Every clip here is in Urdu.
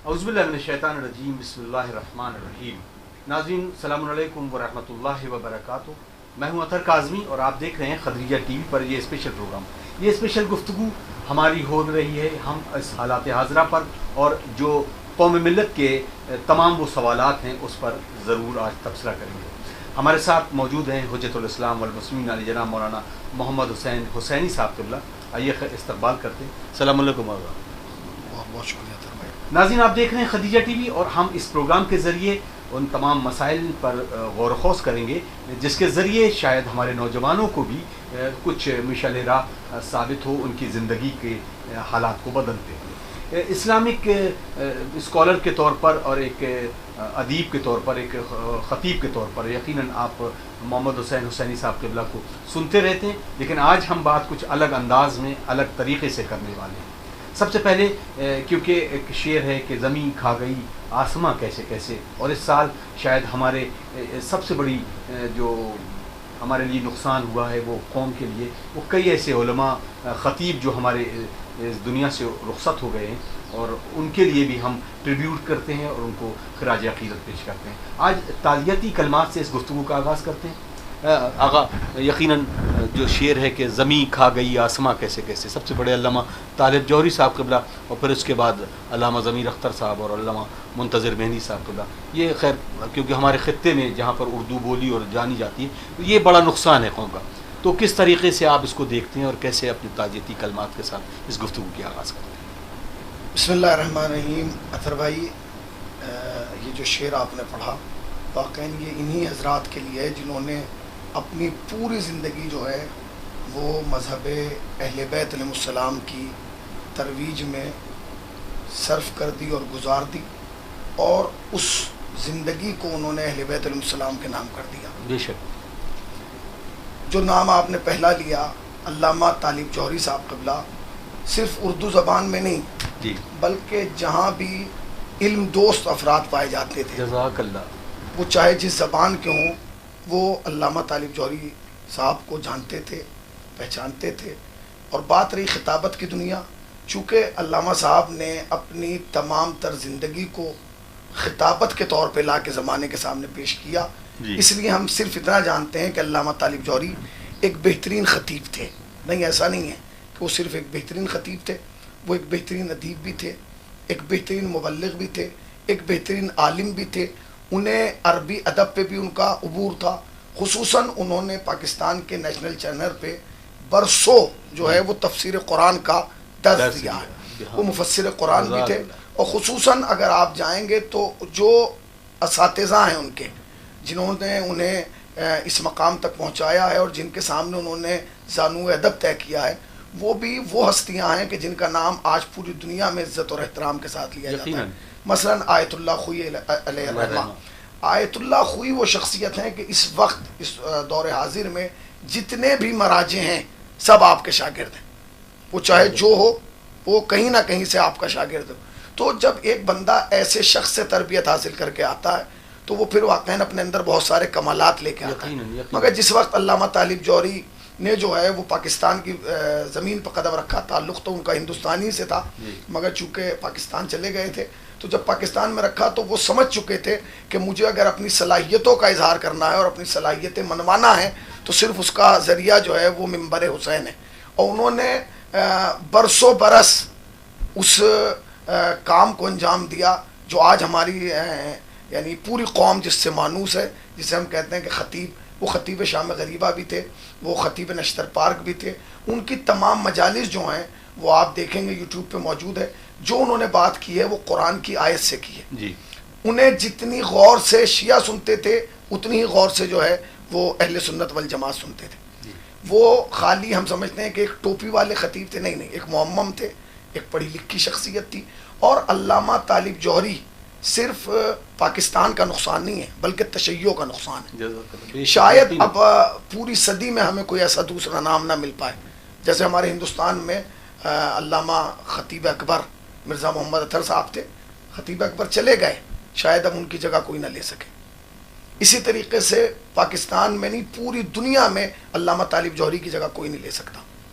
اعوذ باللہ من الشیطان الرجیم بسم اللہ الرحمن الرحیم. ناظرین السلام علیکم ورحمۃ اللہ وبرکاتہ. میں ہوں اطہر کاظمی اور آپ دیکھ رہے ہیں خدریجہ ٹی وی پر یہ اسپیشل پروگرام. یہ اسپیشل گفتگو ہماری ہو رہی ہے ہم اس حالات حاضرہ پر اور جو قوم ملت کے تمام وہ سوالات ہیں اس پر ضرور آج تبصرہ کریں گے. ہمارے ساتھ موجود ہیں حجت الاسلام والمسلمین علی جناب مولانا محمد حسین حسینی صاحب قبلہ. آئیے استقبال کرتے ہیں. السلام علیکم. بہت شکریہ. ناظرین آپ دیکھ رہے ہیں خدیجہ ٹی وی اور ہم اس پروگرام کے ذریعے ان تمام مسائل پر غور و خوض کریں گے جس کے ذریعے شاید ہمارے نوجوانوں کو بھی کچھ مشعل راہ ثابت ہو ان کی زندگی کے حالات کو بدلتے ہیں. اسلامک اسکالر کے طور پر اور ایک ادیب کے طور پر ایک خطیب کے طور پر یقیناً آپ محمد حسین حسینی صاحب قبلہ کو سنتے رہتے ہیں لیکن آج ہم بات کچھ الگ انداز میں الگ طریقے سے کرنے والے ہیں. سب سے پہلے کیونکہ ایک شعر ہے کہ زمین کھا گئی آسماں کیسے کیسے, اور اس سال شاید ہمارے سب سے بڑی جو ہمارے لیے نقصان ہوا ہے وہ قوم کے لیے وہ کئی ایسے علماء خطیب جو ہمارے اس دنیا سے رخصت ہو گئے ہیں اور ان کے لیے بھی ہم ٹریبیوٹ کرتے ہیں اور ان کو خراج عقیدت پیش کرتے ہیں. آج تعزیتی کلمات سے اس گفتگو کا آغاز کرتے ہیں. آغا یقیناً جو شعر ہے کہ زمین کھا گئی آسماں کیسے کیسے, سب سے بڑے علامہ طالب جوہری صاحب قبلہ اور پھر اس کے بعد علامہ ضمیر اختر صاحب اور علامہ منتظر مہندی صاحب قبلہ. یہ خیر کیونکہ ہمارے خطے میں جہاں پر اردو بولی اور جانی جاتی ہے یہ بڑا نقصان ہے قوم کا. تو کس طریقے سے آپ اس کو دیکھتے ہیں اور کیسے اپنی تعزیتی کلمات کے ساتھ اس گفتگو کی آغاز کرتے ہیں؟ بسم اللہ الرحمن الرحیم. اطہر بھائی یہ جو شعر آپ نے پڑھا واقعاً یہ انہی حضرات کے لیے ہے جنہوں نے اپنی پوری زندگی جو ہے وہ مذہب اہل بیت علیہ السلام کی ترویج میں صرف کر دی اور گزار دی اور اس زندگی کو انہوں نے اہل بیت علیہ السلام کے نام کر دیا. بے شک. جو نام آپ نے پہلا لیا علامہ طالب جوہری صاحب قبلہ صرف اردو زبان میں نہیں جی بلکہ جہاں بھی علم دوست افراد پائے جاتے تھے جزاک اللہ, وہ چاہے جس زبان کے ہوں وہ علامہ طالب جوہری صاحب کو جانتے تھے پہچانتے تھے. اور بات رہی خطابت کی دنیا, چونکہ علامہ صاحب نے اپنی تمام تر زندگی کو خطابت کے طور پہ لا کے زمانے کے سامنے پیش کیا جی. اس لیے ہم صرف اتنا جانتے ہیں کہ علامہ طالب جوہری ایک بہترین خطیب تھے. نہیں, ایسا نہیں ہے کہ وہ صرف ایک بہترین خطیب تھے, وہ ایک بہترین ادیب بھی تھے, ایک بہترین مبلغ بھی تھے, ایک بہترین عالم بھی تھے. انہیں عربی ادب پہ بھی ان کا عبور تھا. خصوصاً انہوں نے پاکستان کے نیشنل چینل پہ برسوں جو ہے وہ تفسیر قرآن کا درس دیا ہے. وہ مفسر قرآن بھی تھے اور خصوصاً اگر آپ جائیں گے تو جو اساتذہ ہیں ان کے جنہوں نے انہیں اس مقام تک پہنچایا ہے اور جن کے سامنے انہوں نے زانو ادب طے کیا ہے وہ بھی وہ ہستیاں ہیں کہ جن کا نام آج پوری دنیا میں عزت اور احترام کے ساتھ لیا جاتا ہے. مثلاً آیت اللہ خوئی علیہ الرحمہ. آیت اللہ خوئی وہ شخصیت ہیں کہ اس وقت اس دور حاضر میں جتنے بھی مراجع ہیں سب آپ کے شاگرد ہیں. وہ چاہے جو ہو وہ کہیں نہ کہیں سے آپ کا شاگرد ہو. تو جب ایک بندہ ایسے شخص سے تربیت حاصل کر کے آتا ہے تو وہ پھر واقعاً اپنے اندر بہت سارے کمالات لے کے آتا ہے. مگر جس وقت علامہ طالب جوہری نے جو ہے وہ پاکستان کی زمین پر قدم رکھا, تعلق تو ان کا ہندوستانی سے تھا مگر چونکہ پاکستان چلے گئے تھے تو جب پاکستان میں رکھا تو وہ سمجھ چکے تھے کہ مجھے اگر اپنی صلاحیتوں کا اظہار کرنا ہے اور اپنی صلاحیتیں منوانا ہے تو صرف اس کا ذریعہ جو ہے وہ منبر حسین ہے. اور انہوں نے برسوں برس اس کام کو انجام دیا جو آج ہماری یعنی پوری قوم جس سے مانوس ہے, جسے ہم کہتے ہیں کہ خطیب. وہ خطیب شام غریبہ بھی تھے, وہ خطیب نشتر پارک بھی تھے. ان کی تمام مجالس جو ہیں وہ آپ دیکھیں گے یوٹیوب پہ موجود ہے. جو انہوں نے بات کی ہے وہ قرآن کی آیت سے کی ہے جی. انہیں جتنی غور سے شیعہ سنتے تھے اتنی ہی غور سے جو ہے وہ اہل سنت والجماعت سنتے تھے جی. وہ خالی ہم سمجھتے ہیں کہ ایک ٹوپی والے خطیب تھے, نہیں, ایک معمم تھے, ایک پڑھی لکھی شخصیت تھی. اور علامہ طالب جوہری صرف پاکستان کا نقصان نہیں ہے بلکہ تشیع کا نقصان ہے. شاید اب پوری صدی میں ہمیں کوئی ایسا دوسرا نام نہ مل پائے. جیسے ہمارے ہندوستان میں علامہ خطیب اکبر مرزا محمد اطہر صاحب تھے, خطیب اکبر چلے گئے, شاید اب ان کی جگہ کوئی نہ لے سکے. اسی طریقے سے پاکستان میں نہیں پوری دنیا میں علامہ طالب جوہری کی جگہ کوئی نہیں لے سکتا.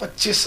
25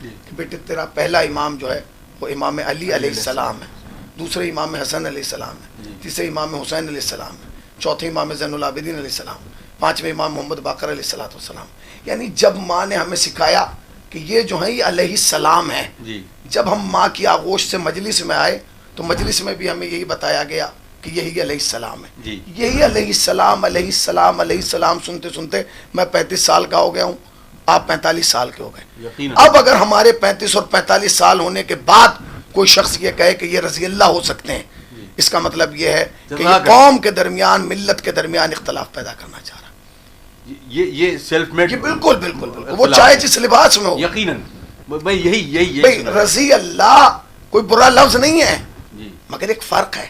کہ بیٹے تیرا پہلا امام جو ہے وہ امام علی علیہ السلام ہے، دوسرے امام حسن علیہ السلام ہے، تیسرے امام حسین علیہ السلام ہے، چوتھے امام زین العابدین علیہ السلام، پانچویں امام محمد باقر علیہ السلام. یعنی جب ماں نے ہمیں سکھایا کہ یہ جو ہے یہ علیہ السلام ہے، جب ہم ماں کی آغوش سے مجلس میں آئے تو مجلس میں بھی ہمیں یہی بتایا گیا کہ یہی علیہ السلام ہے. یہی علیہ السلام علیہ السلام علیہ السلام سنتے سنتے میں 35 سال کا ہو گیا ہوں، آپ 45 سال کے ہو گئے. اب اگر ہمارے 35 اور 45 سال ہونے کے بعد کوئی شخص یہ کہے کہ یہ رضی اللہ ہو سکتے ہیں، اس کا مطلب یہ ہے کہ یہ قوم کے درمیان، ملت کے درمیان اختلاف پیدا کرنا چاہ رہا ہے. یہ سیلف میڈ، بالکل بالکل بالکل، وہ چاہے جس لباس میں ہو. یقیناً یہی رضی اللہ کوئی برا لفظ نہیں ہے، مگر ایک فرق ہے.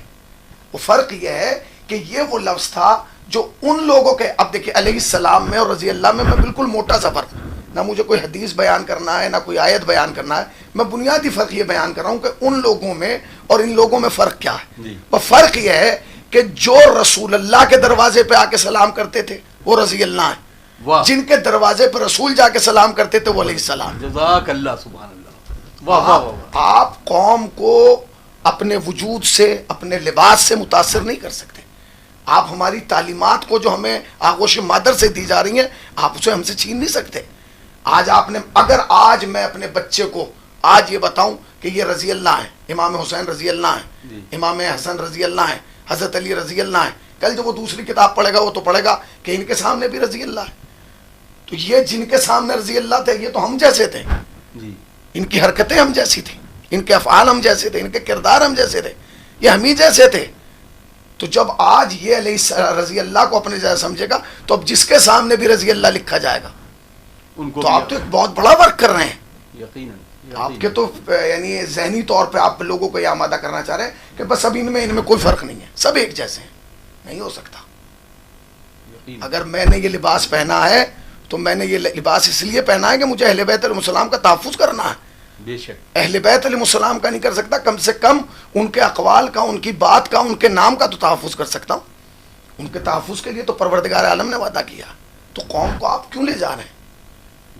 وہ فرق یہ ہے کہ یہ وہ لفظ تھا جو ان لوگوں کے، اب دیکھیں علیہ السلام میں اور رضی اللہ میں بالکل موٹا سا فرق. نہ مجھے کوئی حدیث بیان کرنا ہے، نہ کوئی آیت بیان کرنا ہے، میں بنیادی فرق یہ بیان کر رہا ہوں کہ ان لوگوں میں اور ان لوگوں میں فرق کیا ہے. وہ فرق یہ ہے کہ جو رسول اللہ کے دروازے پہ آ کے سلام کرتے تھے وہ رضی اللہ ہیں، جن کے دروازے پہ رسول جا کے سلام کرتے تھے وہ علیہ السلام. جزاک اللہ، سبحان اللہ. واہ واہ واہ. آپ قوم کو اپنے وجود سے، اپنے لباس سے متاثر نہیں کر سکتے. آپ ہماری تعلیمات کو جو ہمیں آغوش مادر سے دی جا رہی ہیں، آپ اسے ہم سے چھین نہیں سکتے. آج آپ نے، اگر آج میں اپنے بچے کو آج یہ بتاؤں کہ یہ رضی اللہ ہیں، امام حسین رضی اللہ ہیں، امام حسن رضی اللہ ہیں، حضرت علی رضی اللہ ہیں، کل جب وہ دوسری کتاب پڑھے گا وہ تو پڑھے گا کہ ان کے سامنے بھی رضی اللہ ہے. تو یہ جن کے سامنے رضی اللہ تھے یہ تو ہم جیسے تھے، ان کی حرکتیں ہم جیسی تھیں، ان کے افعال ہم جیسے تھے، ان کے کردار ہم جیسے تھے، یہ ہم ہی جیسے تھے. تو جب آج یہ علیہ رضی اللہ کو اپنے جیسا سمجھے گا تو اب جس کے سامنے بھی رضی اللہ لکھا جائے گا. تو آپ تو ایک بہت بڑا ورک کر رہے ہیں. آپ کے تو یعنی ذہنی طور پہ آپ لوگوں کو یہ آمادہ کرنا چاہ رہے ہیں کہ بس اب ان میں کوئی فرق نہیں ہے، سب ایک جیسے ہیں. نہیں ہو سکتا. اگر میں نے یہ لباس پہنا ہے تو میں نے یہ لباس اس لیے پہنا ہے کہ مجھے اہل بیت علیہ السلام کا تحفظ کرنا ہے. بے شک اہل بیت علیہ السلام کا نہیں کر سکتا، کم سے کم ان کے اقوال کا، ان کی بات کا، ان کے نام کا تو تحفظ کر سکتا ہوں. ان کے تحفظ کے لیے تو پروردگار عالم نے وعدہ کیا. تو قوم کو آپ کیوں لے جا رہے ہیں؟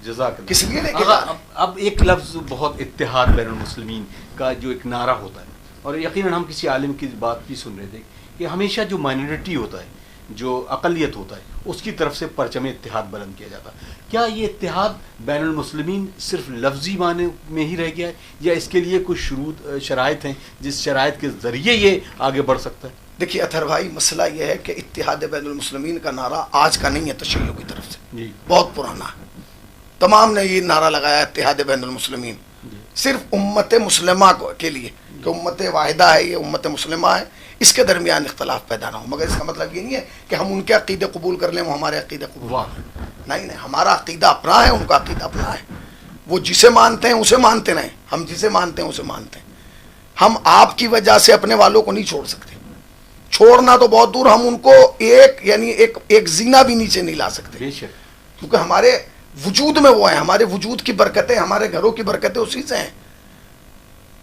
جزاک اللہ. کس لیے لے کے جا رہے ہیں؟ اب ایک لفظ بہت اتحاد بین المسلمین کا جو ایک نعرہ ہوتا ہے، اور یقیناً ہم کسی عالم کی بات بھی سن رہے تھے کہ ہمیشہ جو مائنورٹی ہوتا ہے، جو اقلیت ہوتا ہے، اس کی طرف سے پرچم اتحاد بلند کیا جاتا ہے. کیا یہ اتحاد بین المسلمین صرف لفظی معنی میں ہی رہ گیا ہے، یا اس کے لیے کچھ شرائط ہیں جس شرائط کے ذریعے یہ آگے بڑھ سکتا ہے؟ دیکھیے اطہر بھائی، مسئلہ یہ ہے کہ اتحاد بین المسلمین کا نعرہ آج کا نہیں ہے، تشیع کی طرف سے بہت پرانا ہے. تمام نے یہ نعرہ لگایا اتحاد بین المسلمین صرف امت مسلمہ کے لیے کہ امت واحدہ ہے، یہ امت مسلمہ ہے، اس کے درمیان اختلاف پیدا نہ ہو. مگر اس کا مطلب یہ نہیں ہے کہ ہم ان کے عقیدے قبول کر لیں، وہ ہمارے عقیدے قبول نہیں. ہمارا عقیدہ اپنا ہے، ان کا عقیدہ اپنا ہے. وہ جسے مانتے ہیں اسے مانتے رہیں، ہم جسے مانتے ہیں اسے مانتے ہیں. ہم آپ کی وجہ سے اپنے والوں کو نہیں چھوڑ سکتے. چھوڑنا تو بہت دور، ہم ان کو ایک زینہ بھی نیچے نہیں لا سکتے، کیونکہ ہمارے وجود میں وہ ہیں، ہمارے وجود کی برکتیں، ہمارے گھروں کی برکتیں اسی سے ہیں.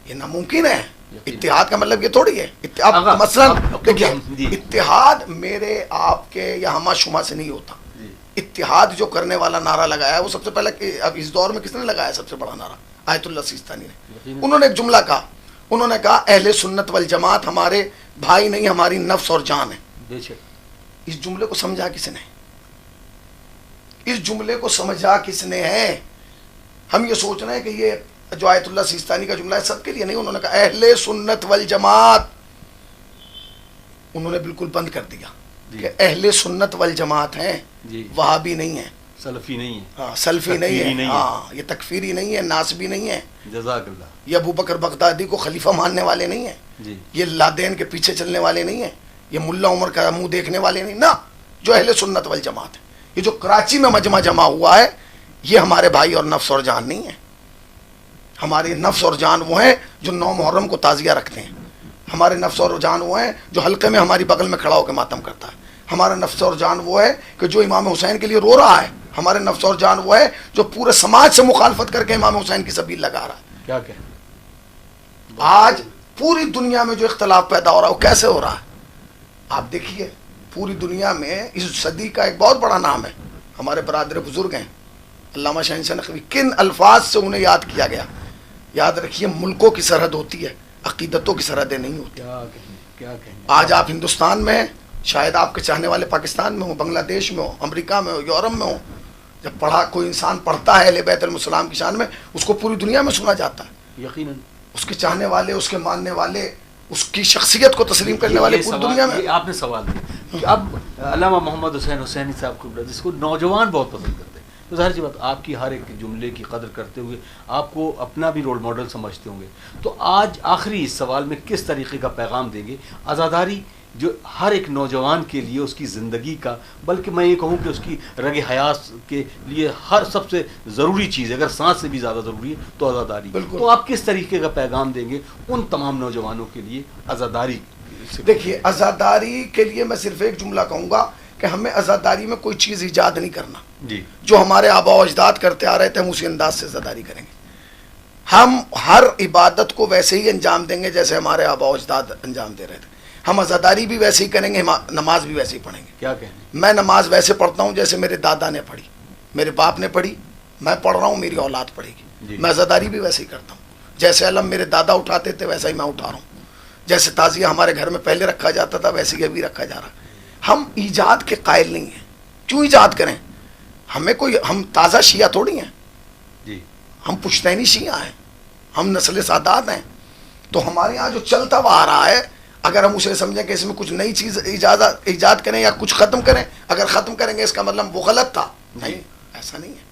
یہ ناممکن ہے. اتحاد کا مطلب یہ تھوڑی ہے. مثلا دیکھیے، اتحاد میرے آپ کے یا ہما شما سے نہیں ہوتا. اتحاد جو کرنے والا نعرہ لگایا ہے وہ سب سے پہلے، اب اس دور میں کس نے لگایا سب سے بڑا نعرہ؟ آیت اللہ سیستانی نے. انہوں نے ایک جملہ کہا، انہوں نے کہا اہل سنت والجماعت ہمارے بھائی نہیں، ہماری نفس اور جان ہے. اس جملے کو سمجھا کس نے؟ اس جملے کو سمجھا کس نے ہے؟ ہم یہ سوچ رہے ہیں کہ یہ جو آیت اللہ سیستانی کا جملہ ہے سب کے لیے نہیں. انہوں نے کہا اہل سنت والجماعت. انہوں نے بالکل بند کر دیا کہ اہل سنت والجماعت ہیں، وہابی نہیں ہے، سلفی نہیں ہے، ہاں سلفی نہیں ہے، ہاں یہ تکفیری نہیں ہے، ناسبی نہیں ہے. جزاک اللہ. یہ ابو بکر بغدادی کو خلیفہ ماننے والے نہیں ہیں، یہ لادین کے پیچھے چلنے والے نہیں ہیں، یہ ملا عمر کا منہ دیکھنے والے نہیں. نہ، جو اہل سنت والجماعت ہے، یہ جو کراچی میں مجمع جمع ہوا ہے، یہ ہمارے بھائی اور نفس اور جان نہیں ہے. ہمارے نفس اور جان وہ ہیں جو 9 محرم کو تعزیہ رکھتے ہیں. ہمارے نفس اور جان وہ ہیں جو حلقے میں ہماری بغل میں کھڑا ہو کے ماتم کرتا ہے. ہمارا نفس اور جان وہ ہے کہ جو امام حسین کے لیے رو رہا ہے. ہمارے نفس اور جان وہ ہے جو پورے سماج سے مخالفت کر کے امام حسین کی سبیل لگا رہا ہے. کیا کہ آج پوری دنیا میں جو اختلاف پیدا ہو رہا ہے وہ کیسے ہو رہا ہے؟ آپ دیکھیے، پوری دنیا میں اس صدی کا ایک بہت بڑا نام ہے، ہمارے برادر بزرگ ہیں علامہ شہنشاہ نقوی کن الفاظ سے انہیں یاد کیا گیا؟ یاد رکھیے ملکوں کی سرحد ہوتی ہے، عقیدتوں کی سرحدیں نہیں ہوتی. کیا کہیں آج آپ ہندوستان میں ہیں، شاید آپ کے چاہنے والے پاکستان میں ہوں، بنگلہ دیش میں ہوں، امریکہ میں ہوں، یورپ میں ہوں. جب پڑھا کوئی انسان پڑھتا ہے اہل بیت علیہ السلام کی شان میں، اس کو پوری دنیا میں سنا جاتا ہے. یقیناً اس کے چاہنے والے، اس کے ماننے والے، اس کی شخصیت کو تسلیم کرنے والے پوری دنیا میں. یہ آپ نے سوال دیا کہ اب علامہ محمد حسین حسینی صاحب کو جس کو نوجوان بہت پسند کرتے ہیں، تو ظاہر سی بات آپ کی ہر ایک جملے کی قدر کرتے ہوئے آپ کو اپنا بھی رول ماڈل سمجھتے ہوں گے. تو آج آخری اس سوال میں کس طریقے کا پیغام دیں گے؟ عزاداری جو ہر ایک نوجوان کے لیے اس کی زندگی کا، بلکہ میں یہ کہوں کہ اس کی رگ حیات کے لیے ہر سب سے ضروری چیز ہے، اگر سانس سے بھی زیادہ ضروری ہے تو عزاداری. تو آپ کس طریقے کا پیغام دیں گے ان تمام نوجوانوں کے لیے عزاداری؟ دیکھیے، عزاداری کے لیے میں صرف ایک جملہ کہوں گا کہ ہمیں عزاداری میں کوئی چیز ایجاد نہیں کرنا. جی، جو ہمارے آبا و اجداد کرتے آ رہے تھے ہم اسی انداز سے عزاداری کریں گے. ہم ہر عبادت کو ویسے ہی انجام دیں گے جیسے ہمارے آبا و اجداد انجام دے رہے تھے. ہم عزاداری بھی ویسے ہی کریں گے، نماز بھی ویسے ہی پڑھیں گے. کیا کہیں؟ میں نماز ویسے پڑھتا ہوں جیسے میرے دادا نے پڑھی، میرے باپ نے پڑھی، میں پڑھ رہا ہوں، میری اولاد پڑھے گی. میں عزاداری بھی ویسے ہی کرتا ہوں. جیسے علم میرے دادا اٹھاتے تھے ویسا ہی میں اٹھا رہا ہوں. جیسے تعزیہ ہمارے گھر میں پہلے رکھا جاتا تھا ویسے ہی ابھی رکھا جا رہا. ہم ایجاد کے قائل نہیں ہیں. کیوں ایجاد کریں؟ ہمیں کوئی، ہم تازہ شیعہ تھوڑی ہیں. جی، ہم پشتینی شیعہ ہیں، ہم نسل سادات ہیں. تو ہمارے یہاں جو چلتا ہوا آ رہا ہے، اگر ہم اسے سمجھیں کہ اس میں کچھ نئی چیز ایجاد کریں یا کچھ ختم کریں، اگر ختم کریں گے اس کا مطلب وہ غلط تھا. نہیں، ایسا نہیں ہے.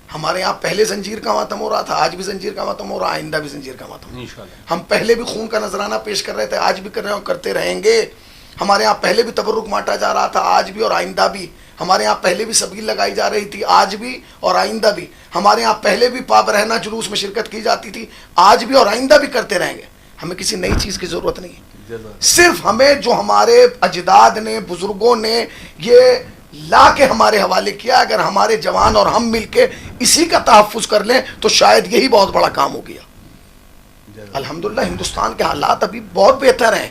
ہمارے یہاں پہلے زنجیر کا ماتم ہو رہا تھا، آج بھی زنجیر کا ماتم ہو رہا ہے، آئندہ بھی زنجیر کا ماتم. ہم پہلے بھی خون کا نذرانہ پیش کر رہے تھے، آج بھی کر رہے ہیں اور کرتے رہیں گے. ہمارے یہاں پہلے بھی تبرک بانٹا جا رہا تھا، آج بھی اور آئندہ بھی. ہمارے یہاں پہلے بھی سبیل لگائی جا رہی تھی، آج بھی اور آئندہ بھی. ہمارے یہاں پہلے بھی پاب رہنا جلوس میں شرکت کی جاتی تھی، آج بھی اور آئندہ بھی کرتے رہیں گے. ہمیں کسی نئی چیز کی ضرورت نہیں ہے. صرف ہمیں جو ہمارے اجداد نے، بزرگوں نے یہ لا کے ہمارے حوالے کیا، اگر ہمارے جوان اور ہم مل کے اسی کا تحفظ کر لیں تو شاید یہی بہت بڑا کام ہو گیا. الحمدللہ ہندوستان کے حالات ابھی بہت بہتر ہیں.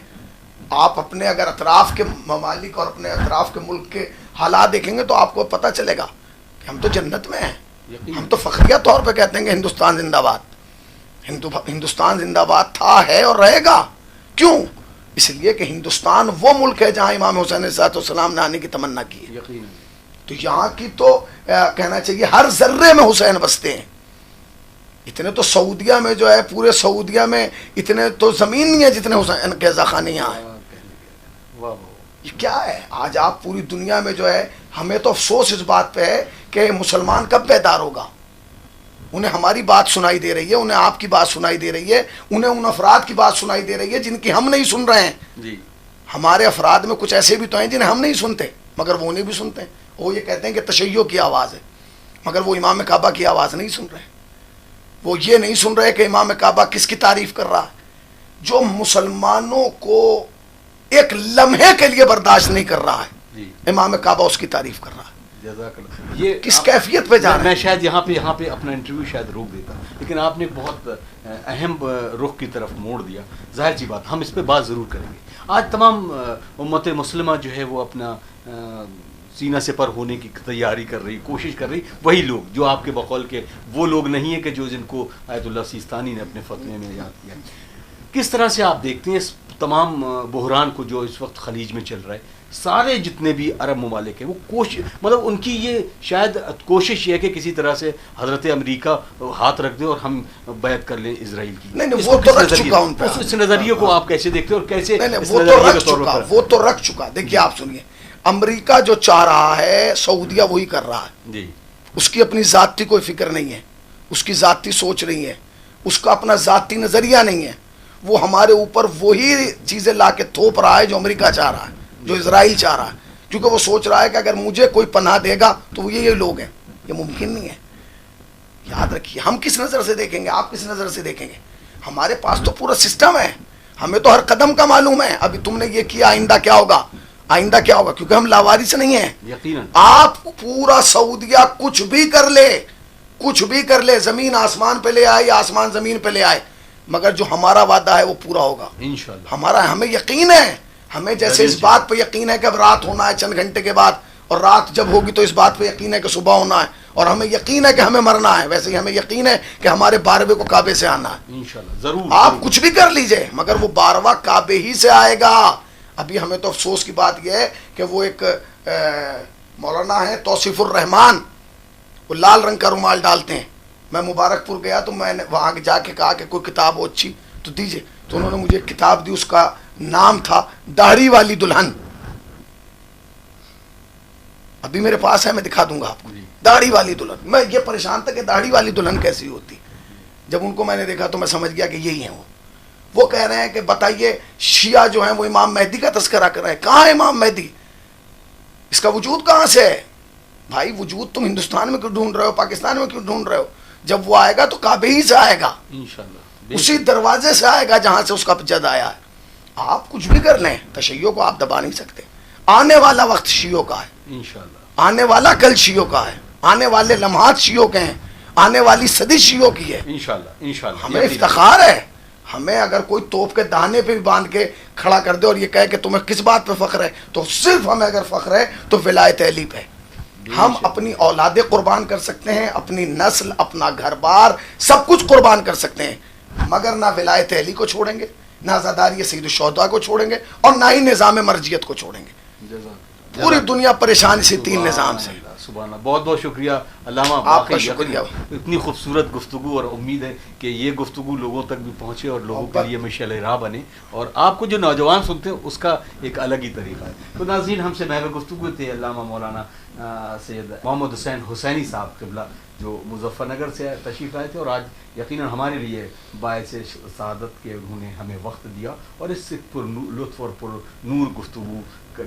آپ اپنے اگر اطراف کے ممالک اور اپنے اطراف کے ملک کے حالات دیکھیں گے تو آپ کو پتہ چلے گا کہ ہم تو جنت میں ہیں. ہم تو فخریہ طور پہ کہتے ہیں کہ ہندوستان زندہ باد. ہندوستان زندہ باد تھا، ہے اور رہے گا. کیوں؟ اس لیے کہ ہندوستان وہ ملک ہے جہاں امام حسین علیہ السلام نے آنے کی تمنا کی ہے. تو یہاں کی تو کہنا چاہیے ہر ذرے میں حسین بستے ہیں. اتنے تو سعودیہ میں جو ہے، پورے سعودیہ میں اتنے تو زمین نہیں ہے جتنے حسین کے خانے یہاں ہیں. یہ کیا ہے؟ آج آپ پوری دنیا میں جو ہے، ہمیں تو افسوس اس بات پہ ہے کہ مسلمان کب بیدار ہوگا. انہیں ہماری بات سنائی دے رہی ہے، انہیں آپ کی بات سنائی دے رہی ہے، انہیں ان افراد کی بات سنائی دے رہی ہے جن کی ہم نہیں سن رہے ہیں. جی، ہمارے افراد میں کچھ ایسے بھی تو ہیں جنہیں ہم نہیں سنتے مگر وہ انہیں بھی سنتے ہیں. وہ یہ کہتے ہیں کہ تشیع کی آواز ہے، مگر وہ امام کعبہ کی آواز نہیں سن رہے. وہ یہ نہیں سن رہے کہ امام کعبہ کس کی تعریف کر رہا ہے. جو مسلمانوں کو ایک لمحے کے لیے برداشت نہیں کر رہا ہے، امام کعبہ اس کی تعریف کر رہا ہے. یہ کس کیفیت پہ جا رہا ہے؟ میں شاید یہاں پہ اپنا انٹرویو شاید روک دیتا، لیکن آپ نے بہت اہم رخ کی طرف موڑ دیا. ظاہر سی بات ہم اس پہ بات ضرور کریں گے. آج تمام امت مسلمہ جو ہے وہ اپنا سینہ سے پر ہونے کی تیاری کر رہی، کوشش کر رہی. وہی لوگ جو آپ کے بقول کے وہ لوگ نہیں ہیں کہ جن کو آیت اللہ سیستانی نے اپنے فتوے میں یاد کیا. کس طرح سے آپ دیکھتے ہیں اس تمام بحران کو جو اس وقت خلیج میں چل رہا ہے؟ سارے جتنے بھی عرب ممالک ہیں وہ مطلب ان کی یہ شاید کوشش یہ ہے کہ کسی طرح سے حضرت امریکہ ہاتھ رکھ دے اور ہم بیعت کر لیں اسرائیل کی. نہیں، وہ تو رکھ چکا. اس نظریے کو آپ کیسے دیکھتے ہیں اور کیسے؟ وہ تو رکھ چکا. دیکھیے آپ سنیے، امریکہ جو چاہ رہا ہے سعودیہ وہی کر رہا ہے. جی، اس کی اپنی ذاتی کوئی فکر نہیں ہے، اس کی ذاتی سوچ نہیں ہے، اس کا اپنا ذاتی نظریہ نہیں ہے. وہ ہمارے اوپر وہی چیزیں لا کے تھوپ رہا ہے جو امریکہ چاہ رہا ہے، جو اسرائیل چاہ رہا ہے. کیونکہ وہ سوچ رہا ہے کہ اگر مجھے کوئی پناہ دے گا تو وہ یہ لوگ ہیں. یہ ممکن نہیں ہے. یاد رکھیے، ہم کس نظر سے دیکھیں گے، آپ کس نظر سے دیکھیں گے؟ ہمارے پاس تو پورا سسٹم ہے، ہمیں تو ہر قدم کا معلوم ہے. ابھی تم نے یہ کیا، آئندہ کیا ہوگا، آئندہ کیا ہوگا، کیونکہ ہم لاوارث نہیں ہیں. یقیناً آپ پورا سعودیہ کچھ بھی کر لے، کچھ بھی کر لے، زمین آسمان پہ لے آئے یا آسمان زمین پہ لے آئے، مگر جو ہمارا وعدہ ہے وہ پورا ہوگا انشاءاللہ. ہمیں یقین ہے. ہمیں جیسے اس بات پہ یقین ہے کہ اب رات ہونا ہے چند گھنٹے کے بعد اور رات جب ہوگی تو اس بات پہ یقین ہے کہ صبح ہونا ہے، اور ہمیں یقین ہے کہ ہمیں مرنا ہے، ویسے ہی ہمیں یقین ہے کہ ہمارے 12ویں کو کعبے سے آنا ہے انشاءاللہ ضرور۔ آپ کچھ بھی کر لیجئے مگر وہ 12واں کعبے ہی سے آئے گا۔ ابھی ہمیں تو افسوس کی بات یہ ہے کہ وہ ایک مولانا ہے توصیف الرحمان، وہ لال رنگ کا رومال ڈالتے ہیں، میں مبارک پور گیا تو میں نے وہاں جا کے کہا کہ کوئی کتاب ہو اچھی تو دیجئے، تو انہوں نے مجھے ایک کتاب دی، اس کا نام تھا داڑھی والی دلہن، ابھی میرے پاس ہے میں دکھا دوں گا آپ کو، داڑھی والی دلہن۔ میں یہ پریشان تھا کہ داڑھی والی دلہن کیسی ہوتی، جب ان کو میں نے دیکھا تو میں سمجھ گیا کہ یہی ہیں وہ کہہ رہے ہیں کہ بتائیے شیعہ جو ہیں وہ امام مہدی کا تذکرہ کر رہے ہیں، کہاں ہے امام مہدی، اس کا وجود کہاں سے ہے؟ بھائی وجود تم ہندوستان میں کیوں ڈھونڈ رہے ہو، پاکستان میں کیوں ڈھونڈ رہے ہو؟ جب وہ آئے گا تو کعبے ہی سے آئے گا، انشاءاللہ اسی دروازے سے آئے گا جہاں سے اس کا جد آیا ہے۔ آپ کچھ بھی کر لیں تشیعوں کو آپ دبا نہیں سکتے، آنے والا وقت شیعوں کا ہے، انشاءاللہ آنے والا کل شیعوں کا ہے، آنے والے لمحات شیعوں کے ہیں، آنے والی صدی شیعوں کی ہے۔ انشاءاللہ انشاءاللہ ہمیں افتخار ہے، ہمیں اگر کوئی توپ کے دانے پہ بھی باندھ کے کھڑا کر دے اور یہ کہے کہ تمہیں کس بات پہ فخر ہے، تو صرف ہمیں اگر فخر ہے تو ولایت علی پہ۔ ہم اپنی اولادیں قربان کر سکتے ہیں، اپنی نسل، اپنا گھر بار سب کچھ قربان کر سکتے ہیں، مگر نہ ولایت علی کو چھوڑیں گے، نہ عزاداری سید الشہداء کو چھوڑیں گے، اور نہ ہی نظام مرجیت کو چھوڑیں گے۔ پوری دنیا پریشان اسی تین نظام سے۔ سبحان اللہ، بہت بہت شکریہ علامہ، آپ کا شکریہ، اتنی خوبصورت گفتگو، اور امید ہے کہ یہ گفتگو لوگوں تک بھی پہنچے اور لوگوں کے لیے مشعل راہ بنے، اور آپ کو جو نوجوان سنتے ہیں اس کا ایک الگ ہی طریقہ ہے۔ تو ناظرین، ہم سے محو گفتگو تھے علامہ مولانا سید محمد حسین حسینی صاحب قبلہ، جو مظفر نگر سے تشریف لائے تھے، اور آج یقیناً ہمارے لیے باعث سعادت کے انہوں نے ہمیں وقت دیا، اور اس سے پر لطف اور پر نور گفتگو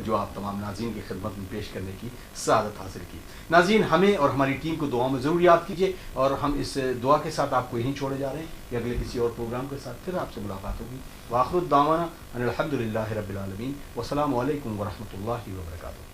جو آپ تمام ناظرین کی خدمت میں پیش کرنے کی سعادت حاصل کی۔ ناظرین، ہمیں اور ہماری ٹیم کو دعاؤں میں ضرور یاد کیجیے، اور ہم اس دعا کے ساتھ آپ کو یہیں چھوڑے جا رہے ہیں کہ اگلے کسی اور پروگرام کے ساتھ پھر آپ سے ملاقات ہوگی۔ وآخر الدعوانا ان الحمد للہ رب العالمین، والسلام علیکم ورحمۃ اللہ وبرکاتہ۔